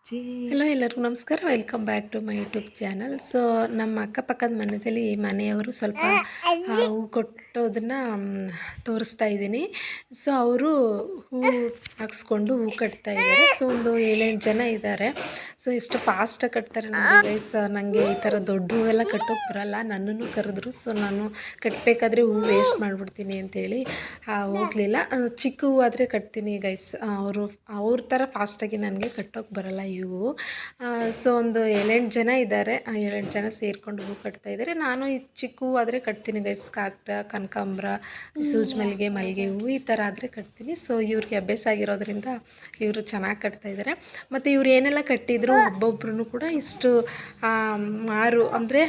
Hello ಎಲ್ಲರಿಗೂ ನಮಸ್ಕಾರ. Welcome back to my YouTube channel. So ನಮ್ಮ ಅಕ್ಕಪಕ್ಕದ ಮನೆಯವರು ಸ್ವಲ್ಪ ಹೂ ಕೊಟ್ಟೋದನ್ನು ತೋರಿಸ್ತಾ ಇದ್ದೀನಿ. ಸೊ ಅವರು ಹೂ ಹಾಕ್ಸ್ಕೊಂಡು ಹೂ ಕಟ್ತಾ ಇದ್ದಾರೆ. ಸೊ ಒಂದು 7-8 ಜನ ಇದ್ದಾರೆ. ಸೊ ಎಷ್ಟು ಫಾಸ್ಟಾಗಿ ಕಟ್ತಾರೆ ನೋಡಿ ಗೈಸ್. ನನಗೆ ಈ ಥರ ದೊಡ್ಡ ಹೂವೆಲ್ಲ ಕಟ್ಟೋಕೆ ಬರಲ್ಲ. ನನ್ನನ್ನು ಕರೆದ್ರು. ಸೊ ನಾನು ಕಟ್ಟಬೇಕಾದ್ರೆ ಹೂ ವೇಸ್ಟ್ ಮಾಡಿಬಿಡ್ತೀನಿ ಅಂತೇಳಿ ಹೋಗಲಿಲ್ಲ. ಚಿಕ್ಕ ಹೂ ಆದರೆ ಕಟ್ತೀನಿ ಗೈಸ್. ಅವ್ರ ಥರ ಫಾಸ್ಟಾಗಿ ನನಗೆ ಕಟ್ಟೋಕೆ ಬರಲ್ಲ ಇವು. ಸೊ ಒಂದು 7-8 ಜನ ಇದ್ದಾರೆ. 7-8 ಜನ ಸೇರಿಕೊಂಡು ಹೂ ಕಟ್ತಾ ಇದ್ದಾರೆ. ನಾನು ಈ ಚಿಕ್ಕ ಹೂ ಆದರೆ ಕಟ್ತೀನಿ ಗೈಸ್. ಕಾಕಡ, ಕನಕಾಂಬರ, ಸೂಜಿ ಮಲ್ಲಿಗೆ ಹೂವು ಈ ಥರ ಆದರೆ ಕಟ್ತೀನಿ. ಸೊ ಇವ್ರಿಗೆ ಅಭ್ಯಾಸ ಆಗಿರೋದ್ರಿಂದ ಇವರು ಚೆನ್ನಾಗಿ ಕಟ್ತಾ ಇದ್ದಾರೆ. ಮತ್ತು ಇವ್ರು ಏನೆಲ್ಲ ಕಟ್ಟಿದ್ರು ಒಬ್ಬೊಬ್ರು ಕೂಡ ಇಷ್ಟು ಮಾರು ಅಂದರೆ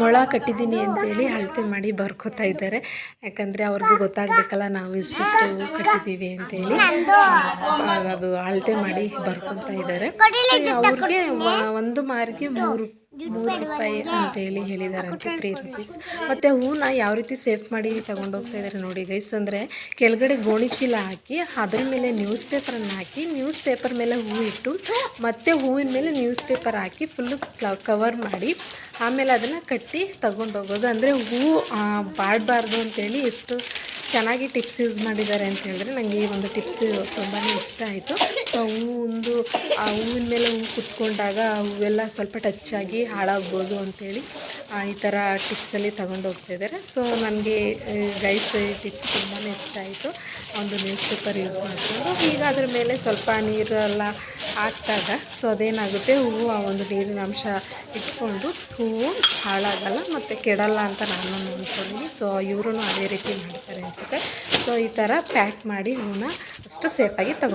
ಮೊಳ ಕಟ್ಟಿದ್ದೀನಿ ಅಂತೇಳಿ ಅಳತೆ ಮಾಡಿ ಬರ್ಕೋತಾ ಇದ್ದಾರೆ. ಯಾಕಂದರೆ ಅವ್ರಿಗೆ ಗೊತ್ತಾಗಬೇಕಲ್ಲ ನಾವು ಇಷ್ಟಿಷ್ಟು ಹೂ ಕಟ್ಟಿದ್ದೀವಿ ಅಂತೇಳಿ. ಅದು ಅಳತೆ ಮಾಡಿ ಬರ್ಕೊತಾ ಇದ್ದಾರೆ. ಅವ್ರಿಗೆ ಒಂದು ಮಾರಿಗೆ 3 ರೂಪಾಯಿ ಅಂತೇಳಿ ಹೇಳಿದಾರಂತೆ, 3 rupees. ಮತ್ತು ಹೂನ ಯಾವ ರೀತಿ ಸೇಫ್ ಮಾಡಿ ತೊಗೊಂಡೋಗ್ತಾ ಇದ್ದಾರೆ ನೋಡಿ ಗೈಸ್. ಅಂದರೆ ಕೆಳಗಡೆ ಗೋಣಿ ಚೀಲ ಹಾಕಿ ಅದ್ರ ಮೇಲೆ ನ್ಯೂಸ್ ಪೇಪರನ್ನು ಹಾಕಿ, ನ್ಯೂಸ್ ಪೇಪರ್ ಮೇಲೆ ಹೂ ಇಟ್ಟು ಮತ್ತು ಹೂವಿನ ಮೇಲೆ ನ್ಯೂಸ್ ಪೇಪರ್ ಹಾಕಿ ಫುಲ್ಲು ಕವರ್ ಮಾಡಿ ಆಮೇಲೆ ಅದನ್ನು ಕಟ್ಟಿ ತಗೊಂಡೋಗೋದು. ಅಂದರೆ ಹೂವು ಬಾಡಬಾರ್ದು ಅಂತೇಳಿ ಎಷ್ಟು ಚೆನ್ನಾಗಿ ಟಿಪ್ಸ್ ಯೂಸ್ ಮಾಡಿದ್ದಾರೆ ಅಂತ ಹೇಳಿದ್ರೆ ನನಗೆ ಈ ಒಂದು ಟಿಪ್ಸ್ ತುಂಬಾ ಇಷ್ಟ ಆಯಿತು. ಹೂವಿನ ಮೇಲೆ ಹೂವು ಕುತ್ಕೊಂಡಾಗ ಹೂವೆಲ್ಲ ಸ್ವಲ್ಪ ಟಚ್ ಆಗಿ ಹಾಳಾಗ್ಬೋದು ಅಂಥೇಳಿ ಈ ಥರ ಟಿಪ್ಸಲ್ಲಿ ತಗೊಂಡು ಹೋಗ್ತಾಯಿದ್ದಾರೆ. ಸೊ ನನಗೆ ಗೈಸ್ ಈ ಟಿಪ್ಸ್ ತುಂಬಾ ಇಷ್ಟ ಆಯಿತು. ಒಂದು ನ್ಯೂಸ್ ಪೇಪರ್ ಯೂಸ್ ಮಾಡಿಕೊಂಡು ಈಗ ಅದ್ರ ಮೇಲೆ ಸ್ವಲ್ಪ ನೀರೆಲ್ಲ ಹಾಕಿದಾಗ ಸೊ ಅದೇನಾಗುತ್ತೆ, ಹೂವು ಆ ಒಂದು ನೀರಿನ ಅಂಶ ಇಟ್ಕೊಂಡು ಹೂವು ಹಾಳಾಗಲ್ಲ ಮತ್ತು ಕೆಡಲ್ಲ ಅಂತ ನಾನು ಅಂದ್ಕೊಂಡಿದ್ದೀನಿ. ಸೊ ಇವರು ಅದೇ ರೀತಿ ಮಾಡ್ತಾರೆ ಅನಿಸುತ್ತೆ. ಸೊ ಈ ಥರ ಪ್ಯಾಕ್ ಮಾಡಿ ಹೂವನ್ನ ಅಷ್ಟು ಸೇಫಾಗಿ ತಗೊಂಡು